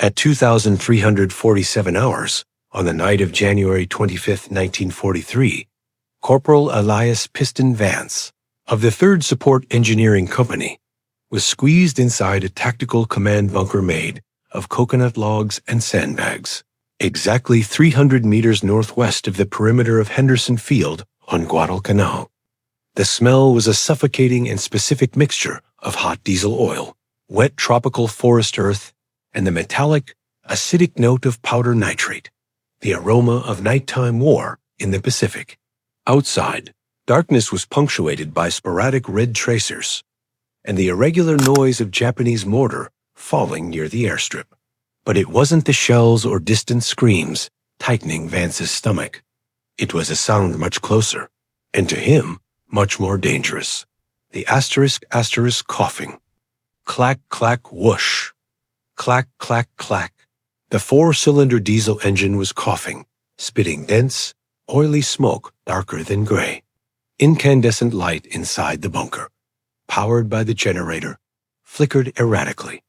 At 2,347 hours, on the night of January 25, 1943, Corporal Elias Piston Vance, of the 3rd Support Engineering Company, was squeezed inside a tactical command bunker made of coconut logs and sandbags, exactly 300 meters northwest of the perimeter of Henderson Field on Guadalcanal. The smell was a suffocating and specific mixture of hot diesel oil, wet tropical forest earth, and the metallic, acidic note of powder nitrate, the aroma of nighttime war in the Pacific. Outside, darkness was punctuated by sporadic red tracers and the irregular noise of Japanese mortar falling near the airstrip. But it wasn't the shells or distant screams tightening Vance's stomach. It was a sound much closer, and to him, much more dangerous. The *** coughing. Clack, clack, whoosh. Clack, clack, clack. The 4-cylinder diesel engine was coughing, spitting dense, oily smoke darker than gray. Incandescent light inside the bunker, powered by the generator, flickered erratically,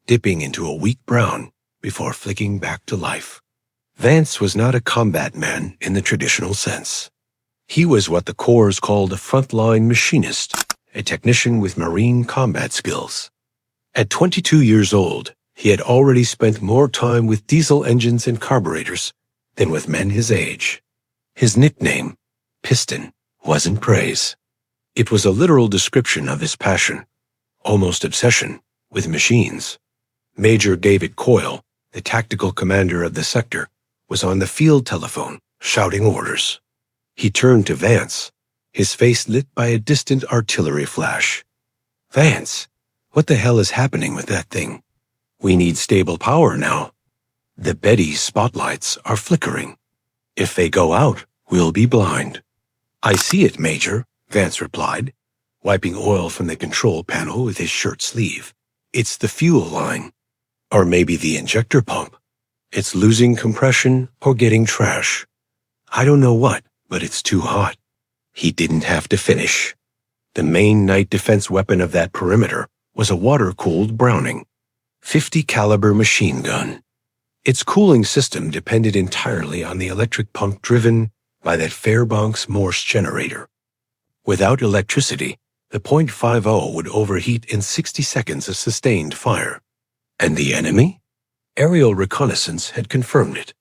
dipping into a weak brown before flicking back to life. Vance was not a combat man in the traditional sense. He was what the Corps called a frontline machinist, a technician with marine combat skills. At 22 years old, he had already spent more time with diesel engines and carburetors than with men his age. His nickname, Piston, wasn't praise. It was a literal description of his passion, almost obsession, with machines. Major David Coyle, the tactical commander of the sector, was on the field telephone, shouting orders. He turned to Vance, his face lit by a distant artillery flash. "Vance, what the hell is happening with that thing? We need stable power now. The Betty spotlights are flickering. If they go out, we'll be blind." "I see it, Major," Vance replied, wiping oil from the control panel with his shirt sleeve. "It's the fuel line. Or maybe the injector pump. It's losing compression or getting trash. I don't know what, but it's too hot." He didn't have to finish. The main night defense weapon of that perimeter was a water-cooled Browning, .50 caliber machine gun. Its cooling system depended entirely on the electric pump driven by that Fairbanks-Morse generator. Without electricity, the .50 would overheat in 60 seconds of sustained fire. And the enemy? Aerial reconnaissance had confirmed it.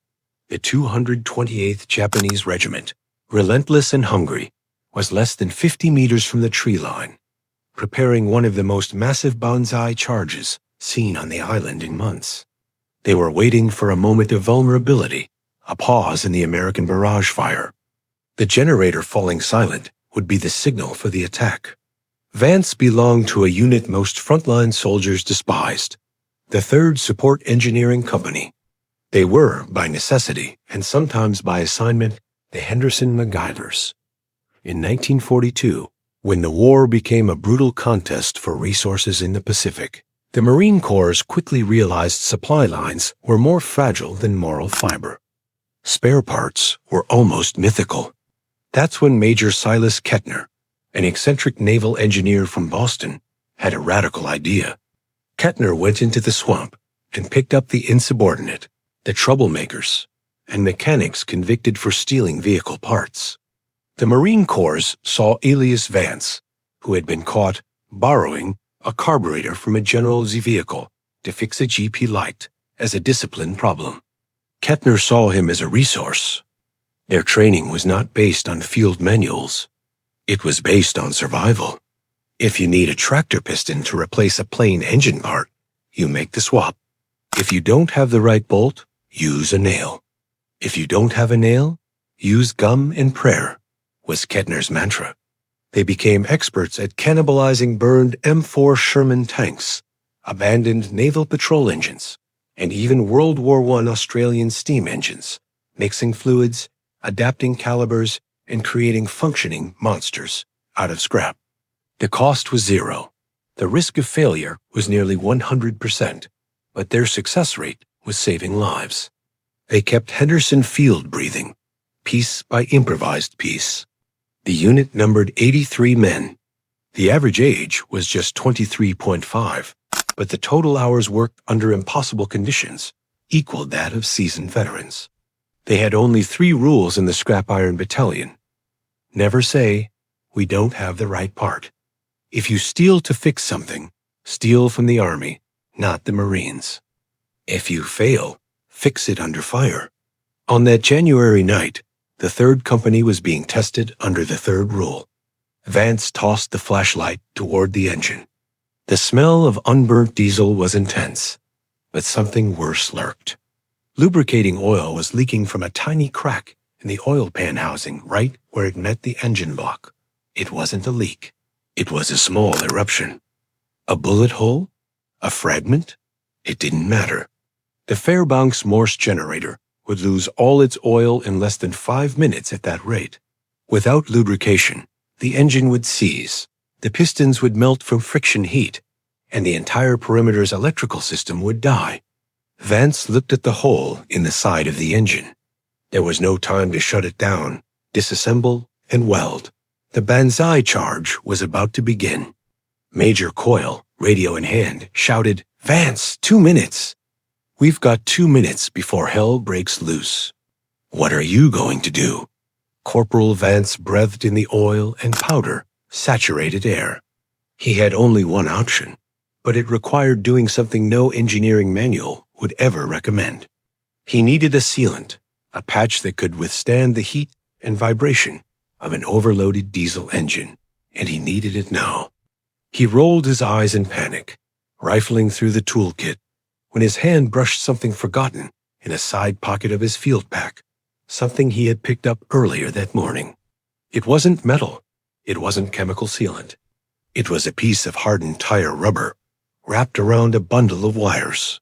The 228th Japanese Regiment, relentless and hungry, was less than 50 meters from the tree line, preparing one of the most massive Banzai charges seen on the island in months. They were waiting for a moment of vulnerability, a pause in the American barrage fire. The generator falling silent would be the signal for the attack. Vance belonged to a unit most frontline soldiers despised, the 3rd Support Engineering Company. They were, by necessity, and sometimes by assignment, the Henderson MacGyvers. In 1942, when the war became a brutal contest for resources in the Pacific, the Marine Corps quickly realized supply lines were more fragile than moral fiber. Spare parts were almost mythical. That's when Major Silas Kettner, an eccentric naval engineer from Boston, had a radical idea. Kettner went into the swamp and picked up the insubordinate, the troublemakers, and mechanics convicted for stealing vehicle parts. The Marine Corps saw Elias Vance, who had been caught borrowing a carburetor from a general's vehicle to fix a Jeep he liked, as a discipline problem. Kettner saw him as a resource. Their training was not based on field manuals. It was based on survival. If you need a tractor piston to replace a plain engine part, you make the swap. If you don't have the right bolt, use a nail. If you don't have a nail, use gum and prayer, was Kettner's mantra. They became experts at cannibalizing burned M4 Sherman tanks, abandoned naval patrol engines, and even World War I Australian steam engines, mixing fluids, adapting calibers, and creating functioning monsters out of scrap. The cost was zero. The risk of failure was nearly 100%, but their success rate was saving lives. They kept Henderson Field breathing, piece by improvised piece. The unit numbered 83 men. The average age was just 23.5. but the total hours worked under impossible conditions equaled that of seasoned veterans. They had only 3 rules in the scrap iron battalion. Never say, "We don't have the right part." If you steal to fix something, steal from the Army, not the Marines. If you fail, fix it under fire. On that January night, the 3rd Company was being tested under the 3rd rule. Vance tossed the flashlight toward the engine. The smell of unburnt diesel was intense, but something worse lurked. Lubricating oil was leaking from a tiny crack in the oil pan housing right where it met the engine block. It wasn't a leak. It was a small eruption. A bullet hole? A fragment? It didn't matter. The Fairbanks-Morse generator would lose all its oil in less than 5 minutes at that rate. Without lubrication, the engine would seize, the pistons would melt from friction heat, and the entire perimeter's electrical system would die. Vance looked at the hole in the side of the engine. There was no time to shut it down, disassemble, and weld. The Banzai charge was about to begin. Major Coyle, radio in hand, shouted, "Vance, 2 minutes!" "We've got 2 minutes before hell breaks loose." "What are you going to do?" Corporal Vance breathed in the oil and powder, saturated air. He had only one option, but it required doing something no engineering manual would ever recommend. He needed a sealant, a patch that could withstand the heat and vibration of an overloaded diesel engine, and he needed it now. He rolled his eyes in panic, rifling through the toolkit, when his hand brushed something forgotten in a side pocket of his field pack, something he had picked up earlier that morning. It wasn't metal. It wasn't chemical sealant. It was a piece of hardened tire rubber wrapped around a bundle of wires.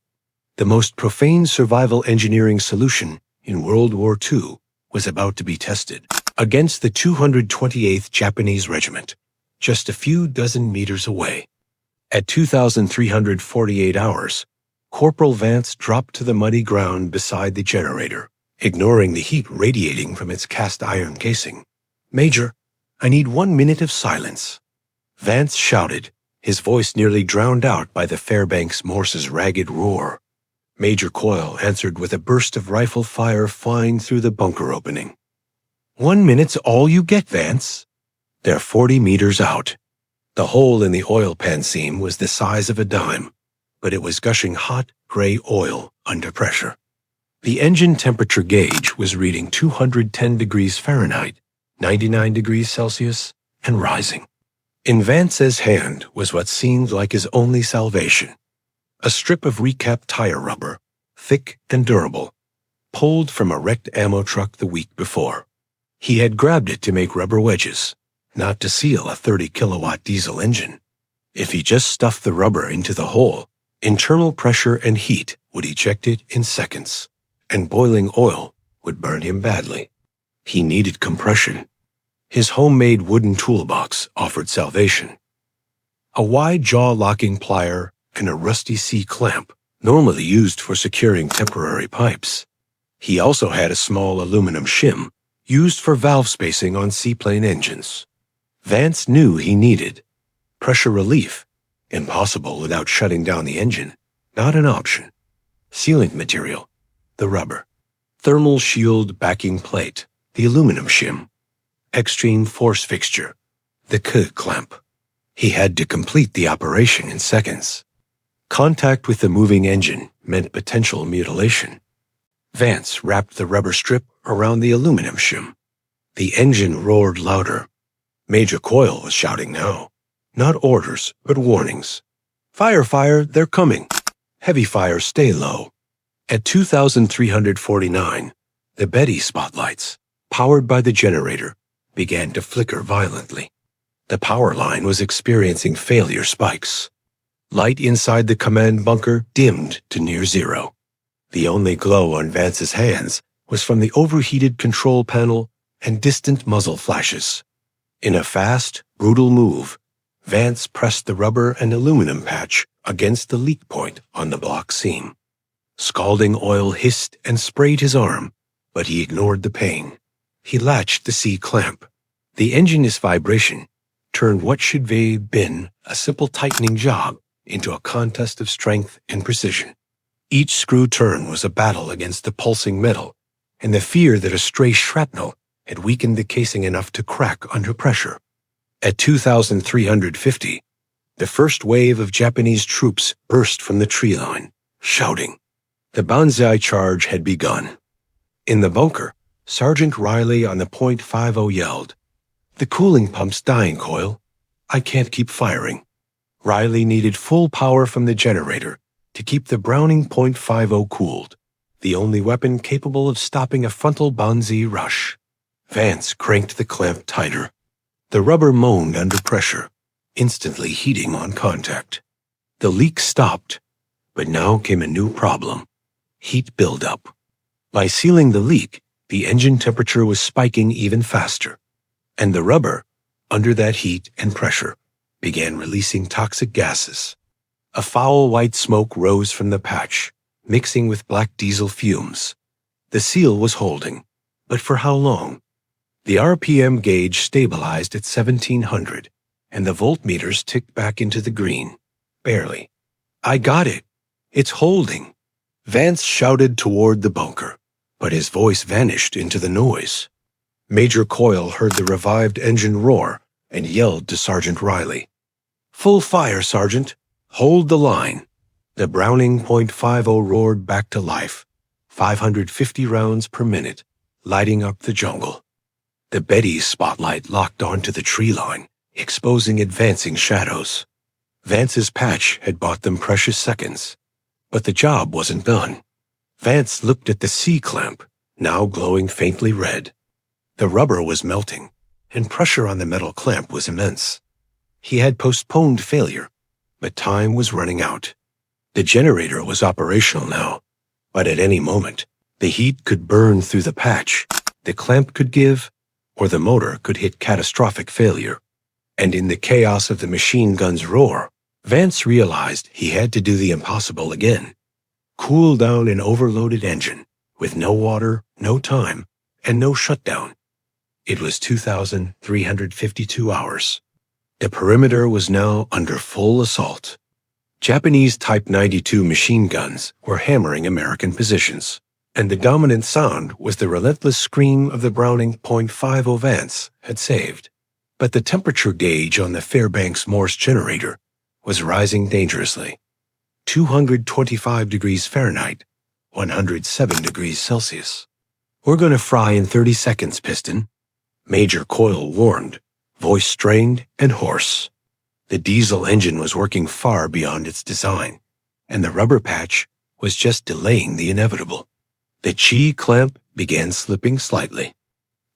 The most profane survival engineering solution in World War II was about to be tested against the 228th Japanese Regiment, just a few dozen meters away. At 2,348 hours, Corporal Vance dropped to the muddy ground beside the generator, ignoring the heat radiating from its cast iron casing. "Major, I need 1 minute of silence." Vance shouted, his voice nearly drowned out by the Fairbanks-Morse's ragged roar. Major Coyle answered with a burst of rifle fire flying through the bunker opening. "1 minute's all you get, Vance." They're 40 meters out. The hole in the oil pan seam was the size of a dime, but it was gushing hot, gray oil under pressure. The engine temperature gauge was reading 210 degrees Fahrenheit, 99 degrees Celsius, and rising. In Vance's hand was what seemed like his only salvation, a strip of recapped tire rubber, thick and durable, pulled from a wrecked ammo truck the week before. He had grabbed it to make rubber wedges, not to seal a 30-kilowatt diesel engine. If he just stuffed the rubber into the hole, internal pressure and heat would eject it in seconds, and boiling oil would burn him badly. He needed compression. His homemade wooden toolbox offered salvation. A wide jaw-locking plier and a rusty C-clamp, normally used for securing temporary pipes. He also had a small aluminum shim, used for valve spacing on seaplane engines. Vance knew he needed pressure relief, impossible without shutting down the engine, not an option. Sealant material, the rubber. Thermal shield backing plate, the aluminum shim. Extreme force fixture, the clamp. He had to complete the operation in seconds. Contact with the moving engine meant potential mutilation. Vance wrapped the rubber strip around the aluminum shim. The engine roared louder. Major Coyle was shouting now. Not orders, but warnings. "Fire, fire, they're coming. Heavy fire, stay low." At 2,349, the Betty spotlights, powered by the generator, began to flicker violently. The power line was experiencing failure spikes. Light inside the command bunker dimmed to near zero. The only glow on Vance's hands was from the overheated control panel and distant muzzle flashes. In a fast, brutal move, Vance pressed the rubber and aluminum patch against the leak point on the block seam. Scalding oil hissed and sprayed his arm, but he ignored the pain. He latched the C-clamp. The engine's vibration turned what should have been a simple tightening job into a contest of strength and precision. Each screw turn was a battle against the pulsing metal and the fear that a stray shrapnel had weakened the casing enough to crack under pressure. At 2,350, the first wave of Japanese troops burst from the tree line, shouting. The Banzai charge had begun. In the bunker, Sergeant Riley on the .50 yelled, "The cooling pump's dying, Coyle. I can't keep firing." Riley needed full power from the generator to keep the Browning .50 cooled, the only weapon capable of stopping a frontal Banzai rush. Vance cranked the clamp tighter. The rubber moaned under pressure, instantly heating on contact. The leak stopped, but now came a new problem: heat buildup. By sealing the leak, the engine temperature was spiking even faster, and the rubber, under that heat and pressure, began releasing toxic gases. A foul white smoke rose from the patch, mixing with black diesel fumes. The seal was holding, but for how long? The RPM gauge stabilized at 1,700, and the voltmeters ticked back into the green. Barely. "I got it. It's holding." Vance shouted toward the bunker, but his voice vanished into the noise. Major Coyle heard the revived engine roar and yelled to Sergeant Riley. "Full fire, Sergeant. Hold the line." The Browning .50 roared back to life, 550 rounds per minute, lighting up the jungle. The Betty's spotlight locked onto the tree line, exposing advancing shadows. Vance's patch had bought them precious seconds, but the job wasn't done. Vance looked at the C-clamp, now glowing faintly red. The rubber was melting, and pressure on the metal clamp was immense. He had postponed failure, but time was running out. The generator was operational now, but at any moment, the heat could burn through the patch, the clamp could give, or the motor could hit catastrophic failure. And in the chaos of the machine gun's roar, Vance realized he had to do the impossible again. Cool down an overloaded engine, with no water, no time, and no shutdown. It was 2,352 hours. The perimeter was now under full assault. Japanese Type 92 machine guns were hammering American positions, and the dominant sound was the relentless scream of the Browning .50 Vance had saved. But the temperature gauge on the Fairbanks-Morse generator was rising dangerously. 225 degrees Fahrenheit, 107 degrees Celsius. "We're going to fry in 30 seconds, Piston," Major Coyle warned, voice strained and hoarse. The diesel engine was working far beyond its design, and the rubber patch was just delaying the inevitable. The Chi clamp began slipping slightly.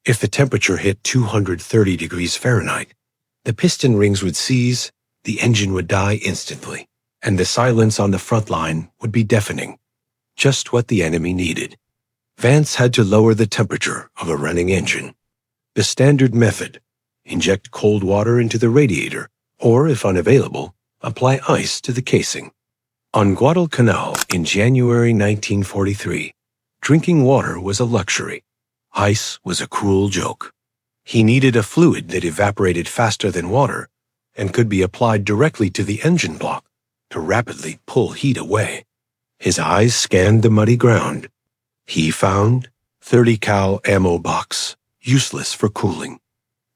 If the temperature hit 230 degrees Fahrenheit, the piston rings would seize, the engine would die instantly, and the silence on the front line would be deafening. Just what the enemy needed. Vance had to lower the temperature of a running engine. The standard method: inject cold water into the radiator, or, if unavailable, apply ice to the casing. On Guadalcanal in January 1943, drinking water was a luxury. Ice was a cruel joke. He needed a fluid that evaporated faster than water and could be applied directly to the engine block to rapidly pull heat away. His eyes scanned the muddy ground. He found 30 cal ammo box, useless for cooling.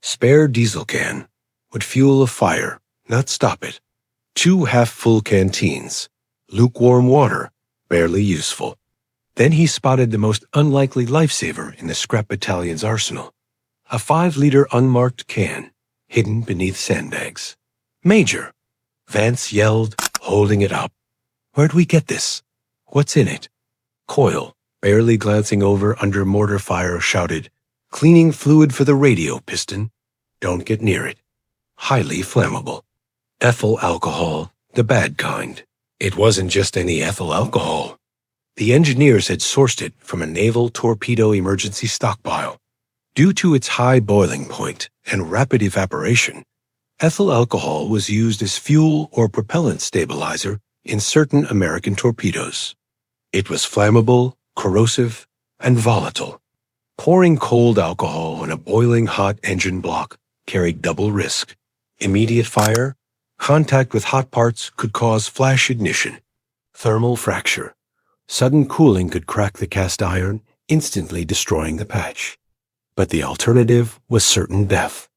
Spare diesel can would fuel a fire, not stop it. 2 half-full canteens, lukewarm water, barely useful. Then he spotted the most unlikely lifesaver in the scrap battalion's arsenal: a 5-liter unmarked can, hidden beneath sandbags. "Major!" Vance yelled, holding it up. "Where'd we get this? What's in it?" Coyle, barely glancing over under mortar fire, shouted, "Cleaning fluid for the radio, Piston. Don't get near it. Highly flammable. Ethyl alcohol, the bad kind." It wasn't just any ethyl alcohol. The engineers had sourced it from a naval torpedo emergency stockpile. Due to its high boiling point and rapid evaporation, ethyl alcohol was used as fuel or propellant stabilizer in certain American torpedoes. It was flammable, corrosive, and volatile. Pouring cold alcohol on a boiling hot engine block carried double risk: immediate fire Contact with hot parts could cause flash ignition, thermal fracture. Sudden cooling could crack the cast iron, instantly destroying the patch. But the alternative was certain death.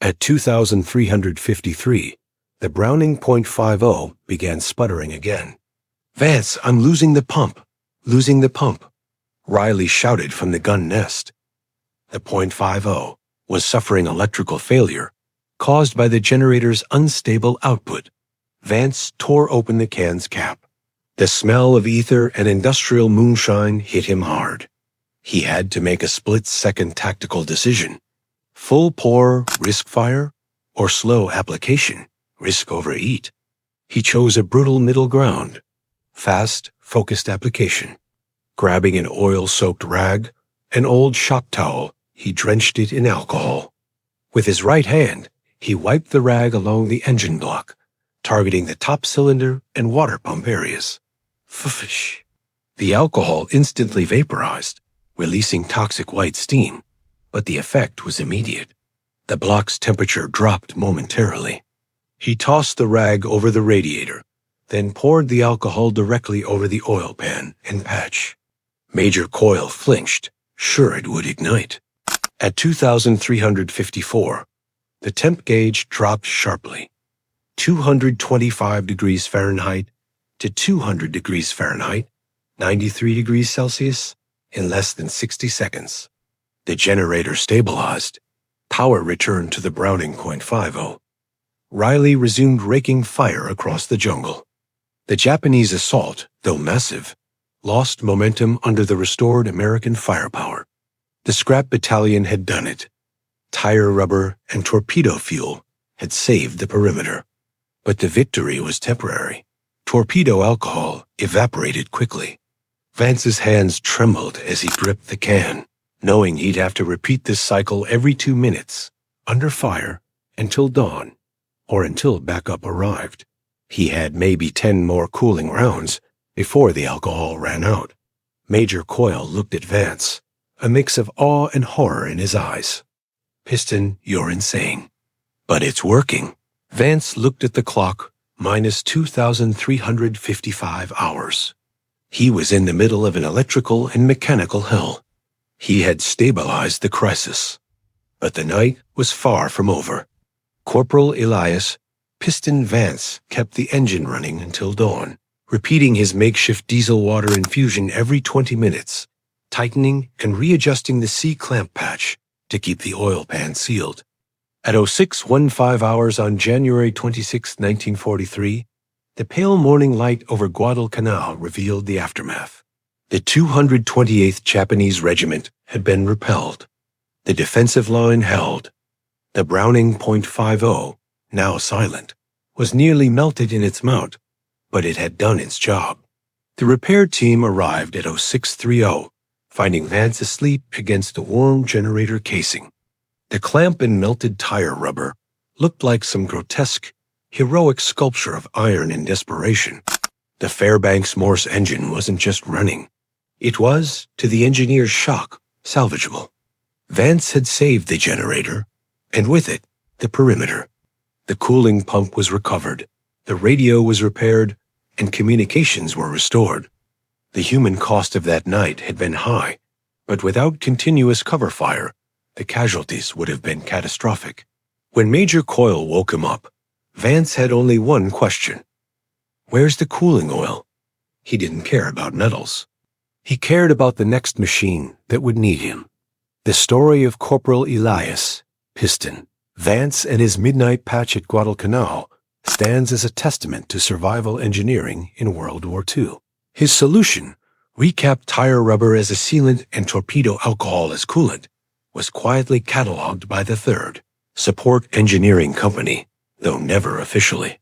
At 2,353, the Browning .50 began sputtering again. "Vance, I'm losing the pump! Losing the pump!" Riley shouted from the gun nest. The .50 was suffering electrical failure caused by the generator's unstable output. Vance tore open the can's cap. The smell of ether and industrial moonshine hit him hard. He had to make a split-second tactical decision. Full pour, risk fire, or slow application, risk overheat. He chose a brutal middle ground. Fast, focused application. Grabbing an oil-soaked rag, an old shop towel, he drenched it in alcohol. With his right hand, he wiped the rag along the engine block, targeting the top cylinder and water pump areas. Fuffish. The alcohol instantly vaporized, releasing toxic white steam, but the effect was immediate. The block's temperature dropped momentarily. He tossed the rag over the radiator, then poured the alcohol directly over the oil pan and patch. Major Coyle flinched, sure it would ignite. At 2,354, the temp gauge dropped sharply. 225 degrees Fahrenheit to 200 degrees Fahrenheit, 93 degrees Celsius, in less than 60 seconds. The generator stabilized. Power returned to the Browning .50. Riley resumed raking fire across the jungle. The Japanese assault, though massive, lost momentum under the restored American firepower. The scrap battalion had done it. Tire rubber and torpedo fuel had saved the perimeter. But the victory was temporary. Torpedo alcohol evaporated quickly. Vance's hands trembled as he gripped the can, knowing he'd have to repeat this cycle every 2 minutes, under fire, until dawn, or until backup arrived. He had maybe 10 more cooling rounds before the alcohol ran out. Major Coyle looked at Vance, a mix of awe and horror in his eyes. "Piston, you're insane." "But it's working." Vance looked at the clock, minus 2,355 hours. He was in the middle of an electrical and mechanical hell. He had stabilized the crisis. But the night was far from over. Corporal Elias, Piston Vance kept the engine running until dawn, repeating his makeshift diesel water infusion every 20 minutes, tightening and readjusting the C-clamp patch to keep the oil pan sealed. At 06:15 hours on January 26, 1943, the pale morning light over Guadalcanal revealed the aftermath. The 228th Japanese Regiment had been repelled. The defensive line held. The Browning .50, now silent, was nearly melted in its mount, but it had done its job. The repair team arrived at 06:30, finding Vance asleep against a warm generator casing. The clamp and melted tire rubber looked like some grotesque, heroic sculpture of iron and desperation. The Fairbanks-Morse engine wasn't just running. It was, to the engineer's shock, salvageable. Vance had saved the generator, and with it, the perimeter. The cooling pump was recovered, the radio was repaired, and communications were restored. The human cost of that night had been high, but without continuous cover fire, the casualties would have been catastrophic. When Major Coyle woke him up, Vance had only one question. Where's the cooling oil? He didn't care about metals. He cared about the next machine that would need him. The story of Corporal Elias, Piston, Vance, and his midnight patch at Guadalcanal stands as a testament to survival engineering in World War II. His solution, recap tire rubber as a sealant and torpedo alcohol as coolant, was quietly catalogued by the 3rd Support Engineering Company, though never officially.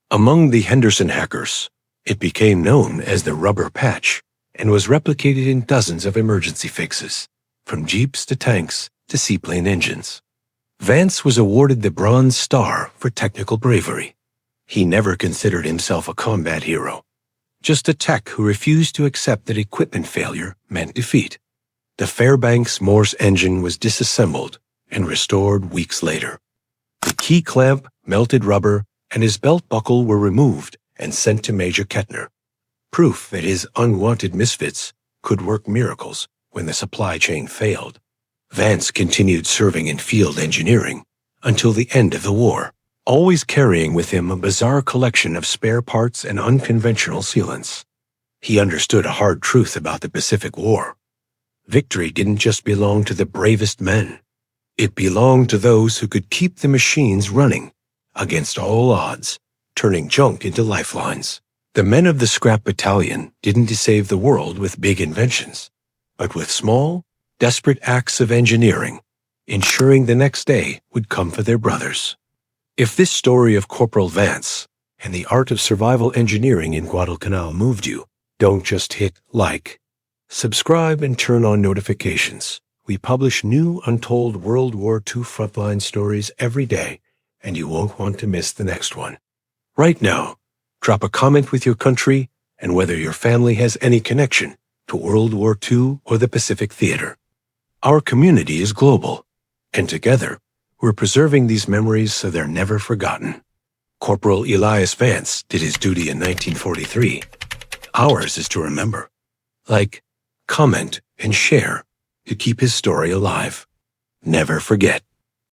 Among the Henderson hackers, it became known as the rubber patch and was replicated in dozens of emergency fixes, from jeeps to tanks to seaplane engines. Vance was awarded the Bronze Star for technical bravery. He never considered himself a combat hero, just a tech who refused to accept that equipment failure meant defeat. The Fairbanks-Morse engine was disassembled and restored weeks later. The key clamp, melted rubber, and his belt buckle were removed and sent to Major Kettner. Proof that his unwanted misfits could work miracles when the supply chain failed. Vance continued serving in field engineering until the end of the war, always carrying with him a bizarre collection of spare parts and unconventional sealants. He understood a hard truth about the Pacific War. Victory didn't just belong to the bravest men. It belonged to those who could keep the machines running against all odds, turning junk into lifelines. The men of the scrap battalion didn't save the world with big inventions, but with small, desperate acts of engineering, ensuring the next day would come for their brothers. If this story of Corporal Vance and the art of survival engineering in Guadalcanal moved you, don't just hit like. Subscribe and turn on notifications. We publish new untold World War II frontline stories every day, and you won't want to miss the next one. Right now, drop a comment with your country and whether your family has any connection to World War II or the Pacific Theater. Our community is global, and together, we're preserving these memories so they're never forgotten. Corporal Elias Vance did his duty in 1943. Ours is to remember. Like, comment, and share to keep his story alive. Never forget.